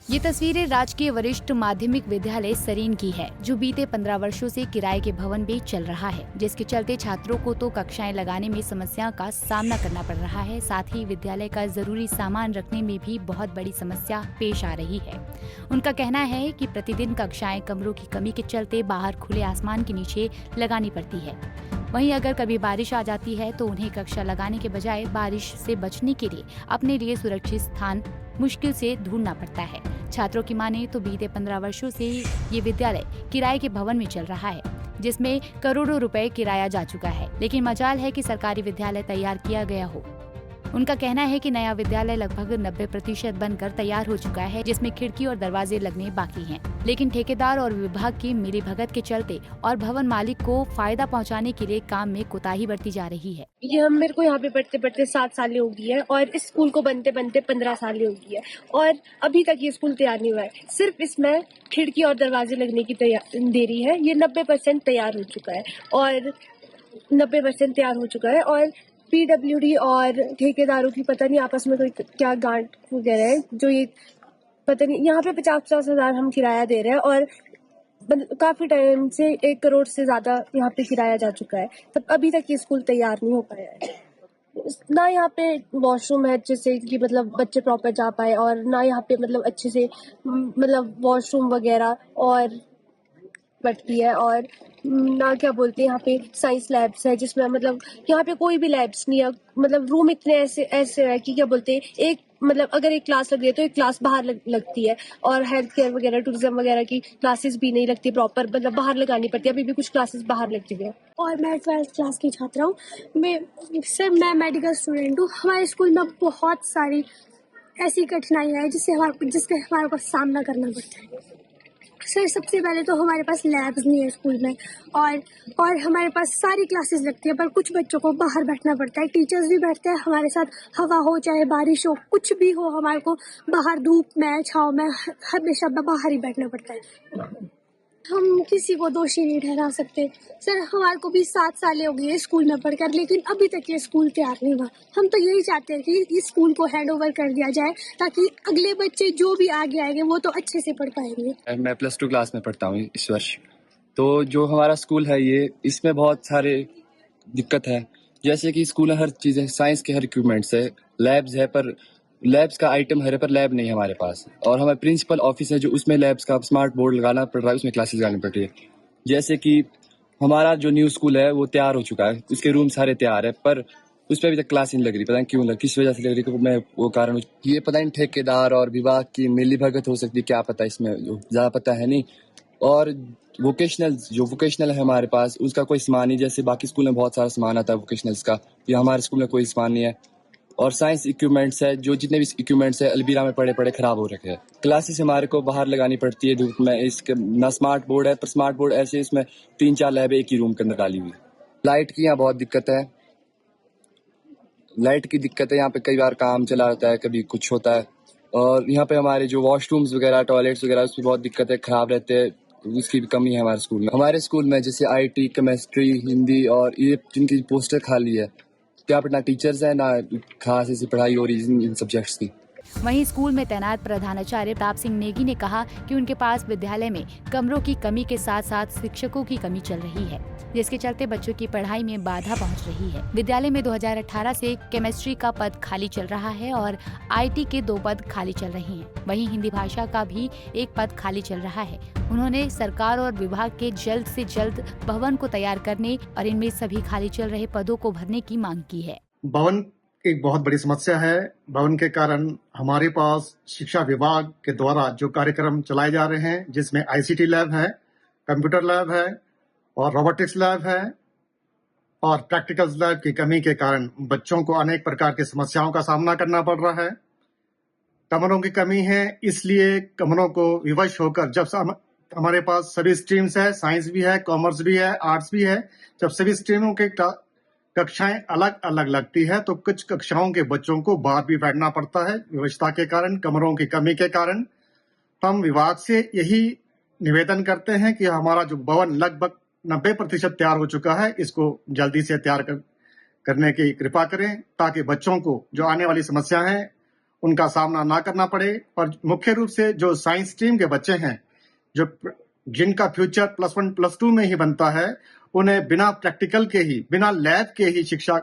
ये तस्वीरें राजकीय वरिष्ठ माध्यमिक विद्यालय सरीन की है, जो बीते 15 वर्षों से किराए के भवन में चल रहा है, जिसके चलते छात्रों को तो कक्षाएं लगाने में समस्या का सामना करना पड़ रहा है। साथ ही विद्यालय का जरूरी सामान रखने में भी बहुत बड़ी समस्या पेश आ रही है। उनका कहना है कि प्रतिदिन कक्षाएं कमरों की कमी के चलते बाहर खुले आसमान के नीचे लगानी पड़ती है। वहीं अगर कभी बारिश आ जाती है तो उन्हें कक्षा लगाने के बजाय बारिश से बचने के लिए अपने लिए सुरक्षित स्थान मुश्किल से ढूंढना पड़ता है। छात्रों की माने तो बीते 15 वर्षों से ये विद्यालय किराए के भवन में चल रहा है, जिसमें करोड़ों रुपए किराया जा चुका है, लेकिन मजाल है कि सरकारी विद्यालय तैयार किया गया हो। उनका कहना है कि नया विद्यालय लगभग 90% बनकर तैयार हो चुका है, जिसमें खिड़की और दरवाजे लगने बाकी हैं। लेकिन ठेकेदार और विभाग की मिलीभगत के चलते और भवन मालिक को फायदा पहुंचाने के लिए काम में कोताही बरती जा रही है। ये मेरे को यहाँ पे पढ़ते पढ़ते 7 साल हो गई है और इस स्कूल को बनते बनते 15 साल हो गई है और अभी तक ये स्कूल तैयार नहीं हुआ है। सिर्फ इसमें खिड़की और दरवाजे लगने की देरी है। ये 90% तैयार हो चुका है और 90% तैयार हो चुका है और पीडब्ल्यूडी और ठेकेदारों की पता नहीं आपस में कोई क्या गांठ वगैरह है, जो ये पता नहीं। यहाँ पे 50-50 हजार हम किराया दे रहे हैं और काफी टाइम से 1 करोड़ से ज्यादा यहाँ पे किराया जा चुका है, तब अभी तक ये स्कूल तैयार नहीं हो पाया है। ना यहाँ पे वॉशरूम है जिससे कि मतलब बच्चे प्रॉपर जा पाए और ना यहाँ पे मतलब अच्छे से मतलब वॉशरूम वगैरह और बढ़ती है और ना क्या बोलते हैं यहाँ पे साइंस लैब्स है, जिसमें मतलब यहाँ पे कोई भी लैब्स नहीं है। मतलब रूम इतने ऐसे ऐसे है कि क्या बोलते हैं, एक मतलब अगर एक क्लास लग रही है तो एक क्लास बाहर लगती है और हेल्थ केयर वगैरह टूरिज्म वगैरह की क्लासेस भी नहीं लगती प्रॉपर, मतलब बाहर लगानी पड़ती है। अभी भी कुछ क्लासेस बाहर लगती है। और मैं 12th क्लास की छात्रा हूँ। मैं मेडिकल स्टूडेंट हूँ। हमारे स्कूल में बहुत सारी ऐसी कठिनाइयाँ हैं जिसके हमारे को सामना करना पड़ता है। सर, सबसे पहले तो हमारे पास लैब्स नहीं है स्कूल में और हमारे पास सारी क्लासेस लगती है, पर कुछ बच्चों को बाहर बैठना पड़ता है। टीचर्स भी बैठते हैं हमारे साथ, हवा हो चाहे बारिश हो, कुछ भी हो, हमारे को बाहर धूप में छाँव में हमेशा बाहर ही बैठना पड़ता है। हम किसी को दोषी नहीं ठहरा सकते। सर, हमारे को भी 7 साल हो गए स्कूल में पढ़कर, लेकिन अभी तक ये स्कूल तैयार नहीं हुआ। हम तो यही चाहते हैं कि इस स्कूल को हैंड ओवर कर दिया जाए, ताकि अगले बच्चे जो भी आगे आएंगे वो तो अच्छे से पढ़ पाएंगे। मैं +2 क्लास में पढ़ता हूँ इस वर्ष। तो जो हमारा स्कूल है ये, इसमें बहुत सारे दिक्कत है। जैसे कि स्कूल में हर चीज़ है, साइंस के हर इक्विपमेंट्स है, लैब्स है, पर लैब्स का आइटम है पर लैब नहीं है हमारे पास। और हमारे प्रिंसिपल ऑफिस है जो उसमें लैब्स का स्मार्ट बोर्ड लगाना पड़ रहा है, उसमें क्लासेस लगानी पड़ रही है। जैसे कि हमारा जो न्यू स्कूल है वो तैयार हो चुका है, उसके रूम सारे तैयार है, पर उस पर अभी तक क्लास नहीं लग रही। पता नहीं क्यों लग, किस वजह से लग रही है, मैं वो कारण ये पता नहीं ठेकेदार और विभाग की मिलीभगत हो सकती है, क्या पता, इसमें ज़्यादा पता है नहीं। और वोकेशनल है हमारे पास, उसका कोई सामान नहीं। जैसे बाकी स्कूल में बहुत सारा सामान आता है वोकेशनल्स का, ये हमारे स्कूल में कोई सामान नहीं है। और साइंस इक्विपमेंट्स है, जो जितने भी इक्विपमेंट्स है अलमीरा में पड़े पड़े खराब हो रखे हैं। क्लासेस हमारे को बाहर लगानी पड़ती है धूप में। इसके ना स्मार्ट बोर्ड है, पर स्मार्ट बोर्ड ऐसे इसमें 3-4 लैब एक ही रूम के अंदर डाली हुई। लाइट की यहाँ बहुत दिक्कत है, लाइट की दिक्कत है यहाँ पे। कई बार काम चला होता है, कभी कुछ होता है। और यहाँ पे हमारे जो वॉशरूम्स वगैरह, टॉयलेट्स वगैरह, उसकी बहुत दिक्कत है, खराब रहते हैं, उसकी भी कमी है हमारे स्कूल में। हमारे स्कूल में जैसे IT, केमिस्ट्री, हिंदी और ये जिनकी पोस्टर खाली है, क्या पढ़ना टीचर्स है ना खास ऐसी पढ़ाई हो रही इन सब्जेक्ट्स की। वहीं स्कूल में तैनात प्रधानाचार्य प्रताप सिंह नेगी ने कहा कि उनके पास विद्यालय में कमरों की कमी के साथ साथ शिक्षकों की कमी चल रही है, जिसके चलते बच्चों की पढ़ाई में बाधा पहुंच रही है। विद्यालय में 2018 से केमिस्ट्री का पद खाली चल रहा है और IT के 2 पद खाली चल रहे हैं। वहीं हिंदी भाषा का भी 1 पद खाली चल रहा है। उन्होंने सरकार और विभाग के जल्द से जल्द भवन को तैयार करने और इनमें सभी खाली चल रहे पदों को भरने की मांग की है। भवन एक बहुत बड़ी समस्या है। भवन के कारण हमारे पास शिक्षा विभाग के द्वारा जो कार्यक्रम चलाए जा रहे हैं, जिसमें ICT लैब है, कंप्यूटर लैब है और रोबोटिक्स लैब है, और प्रैक्टिकल्स लैब की कमी के कारण बच्चों को अनेक प्रकार की समस्याओं का सामना करना पड़ रहा है। कमरों की कमी है, इसलिए कमरों को विवश होकर, जब हमारे पास सभी स्ट्रीम्स है, साइंस भी है, कॉमर्स भी है, आर्ट्स भी है, जब सभी स्ट्रीमों के कक्षाएं अलग अलग लगती है तो कुछ कक्षाओं के बच्चों को बाहर भी बैठना पड़ता है व्यवस्था के कारण, कमरों की कमी के कारण। हम विभाग से यही निवेदन करते हैं कि हमारा जो भवन लगभग 90% तैयार हो चुका है, इसको जल्दी से तैयार करने की कृपा करें, ताकि बच्चों को जो आने वाली समस्या है उनका सामना ना करना पड़े। और मुख्य रूप से जो साइंस स्ट्रीम के बच्चे हैं, जो जिनका फ्यूचर +1 +2 में ही बनता है, उन्हें बिना प्रैक्टिकल के ही, बिना लैब के ही शिक्षा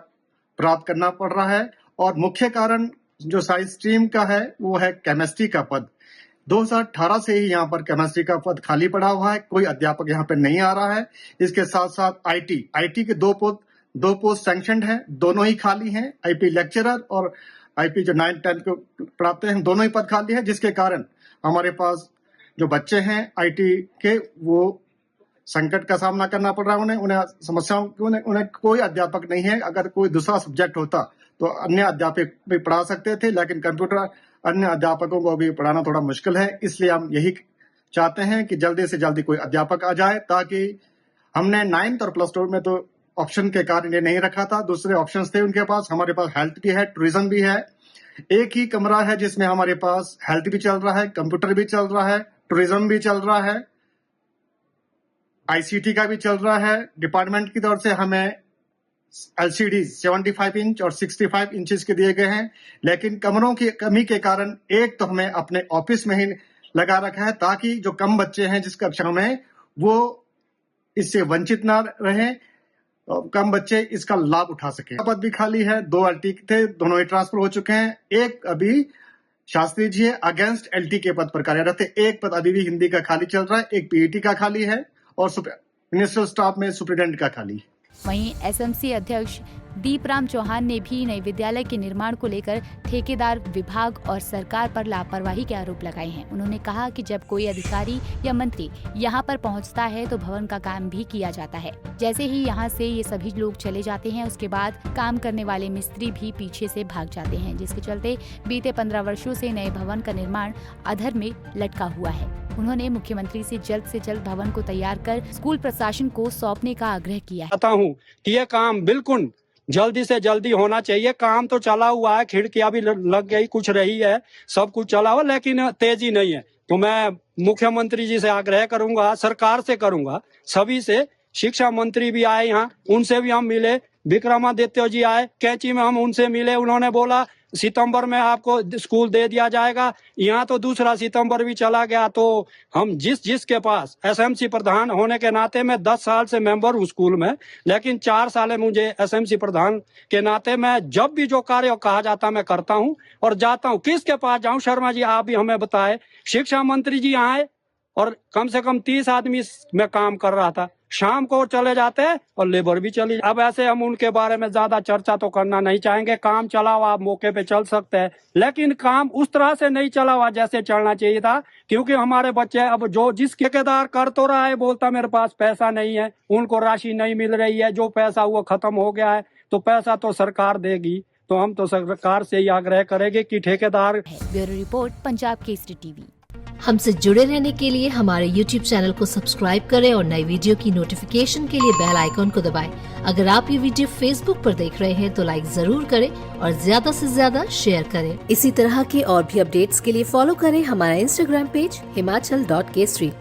प्राप्त करना पड़ रहा है। और मुख्य कारण जो साइंस स्ट्रीम का है वो है केमिस्ट्री का पद। 2018 से ही यहाँ पर केमिस्ट्री का पद खाली पड़ा हुआ है, कोई अध्यापक यहाँ पे नहीं आ रहा है। इसके साथ साथ आईटी के दो पोस्ट सैंक्शनड हैं, दोनों ही खाली हैं। आईपी लेक्चरर और आईपी जो 9th 10th को पढ़ाते हैं, दोनों ही पद खाली है, जिसके कारण हमारे पास जो बच्चे हैं आईटी के, वो संकट का सामना करना पड़ रहा है उन्हें समस्याओं, उन्हें कोई अध्यापक नहीं है। अगर कोई दूसरा सब्जेक्ट होता तो अन्य अध्यापक भी पढ़ा सकते थे, लेकिन कंप्यूटर अन्य अध्यापकों को भी पढ़ाना थोड़ा मुश्किल है। इसलिए हम यही चाहते हैं कि जल्दी से जल्दी कोई अध्यापक आ जाए, ताकि हमने 9th और +2 में तो ऑप्शन के कारण ये नहीं रखा था, दूसरे ऑप्शंस थे उनके पास। हमारे पास हेल्थ भी है, टूरिज्म भी है। एक ही कमरा है जिसमें हमारे पास हेल्थ भी चल रहा है, कंप्यूटर भी चल रहा है, टूरिज्म भी चल रहा है, आईसीटी का भी चल रहा है। डिपार्टमेंट की तरफ से हमें LCD 75 इंच और 65 इंचेस के दिए गए हैं, लेकिन कमरों की कमी के कारण एक तो हमें अपने ऑफिस में ही लगा रखा है, ताकि जो कम बच्चे हैं जिस कक्षा में, वो इससे वंचित ना रहें, कम बच्चे इसका लाभ उठा सके। पद भी खाली है, 2 LT थे, दोनों ही ट्रांसफर हो चुके हैं। एक अभी शास्त्री जी अगेंस्ट LT के पद पर कार्यरत है, एक पद अभी भी हिंदी का खाली चल रहा है, एक PET का खाली है और मिनिस्ट्रियल स्टाफ में सुप्रिटेंडेंट का खाली है। वहीं SMC अध्यक्ष दीपराम चौहान ने भी नए विद्यालय के निर्माण को लेकर ठेकेदार, विभाग और सरकार पर लापरवाही के आरोप लगाए हैं। उन्होंने कहा कि जब कोई अधिकारी या मंत्री यहां पर पहुंचता है तो भवन का काम भी किया जाता है। जैसे ही यहां से ये सभी लोग चले जाते हैं, उसके बाद काम करने वाले मिस्त्री भी पीछे से भाग जाते हैं, जिसके चलते बीते 15 वर्षों से नए भवन का निर्माण अधर में लटका हुआ है। उन्होंने मुख्यमंत्री से जल्द भवन को तैयार कर स्कूल प्रशासन को सौंपने का आग्रह किया। चाहता हूँ कि ये काम बिल्कुल जल्दी से जल्दी होना चाहिए। काम तो चला हुआ है, खिड़कियां भी लग गई, कुछ रही है, सब कुछ चला हुआ, लेकिन तेजी नहीं है। तो मैं मुख्यमंत्री जी से आग्रह करूंगा, सरकार से करूंगा, सभी से। शिक्षा मंत्री भी आए यहाँ, उनसे भी हम मिले। विक्रमादित्य जी आए कैंची में, हम उनसे मिले। उन्होंने बोला सितंबर में आपको स्कूल दे दिया जाएगा। यहाँ तो 2 सितंबर भी चला गया। तो हम जिसके पास SMC प्रधान होने के नाते मैं 10 साल से मेंबर हूँ स्कूल में, लेकिन 4 साल है मुझे SMC प्रधान के नाते मैं जब भी जो कार्य कहा जाता मैं करता हूँ और जाता हूँ। किसके पास जाऊँ? शर्मा जी आप भी हमें बताए। शिक्षा मंत्री जी आए और कम से कम 30 आदमी में काम कर रहा था, शाम को चले जाते हैं और लेबर भी चली। अब ऐसे हम उनके बारे में ज्यादा चर्चा तो करना नहीं चाहेंगे। काम चला हुआ, आप मौके पे चल सकते हैं, लेकिन काम उस तरह से नहीं चला हुआ जैसे चलना चाहिए था। क्योंकि हमारे बच्चे अब जो जिस ठेकेदार कर तो रहा है, बोलता मेरे पास पैसा नहीं है, उनको राशि नहीं मिल रही है, जो पैसा वो खत्म हो गया है, तो पैसा तो सरकार देगी। तो हम तो सरकार से ही आग्रह करेंगे कि ठेकेदार। Bureau report, Punjab Kesari TV. हमसे जुड़े रहने के लिए हमारे YouTube चैनल को सब्सक्राइब करें और नई वीडियो की नोटिफिकेशन के लिए बेल आइकॉन को दबाएं। अगर आप ये वीडियो Facebook पर देख रहे हैं तो लाइक जरूर करें और ज्यादा से ज्यादा शेयर करें। इसी तरह के और भी अपडेट्स के लिए फॉलो करें हमारा Instagram पेज himachal.kesri।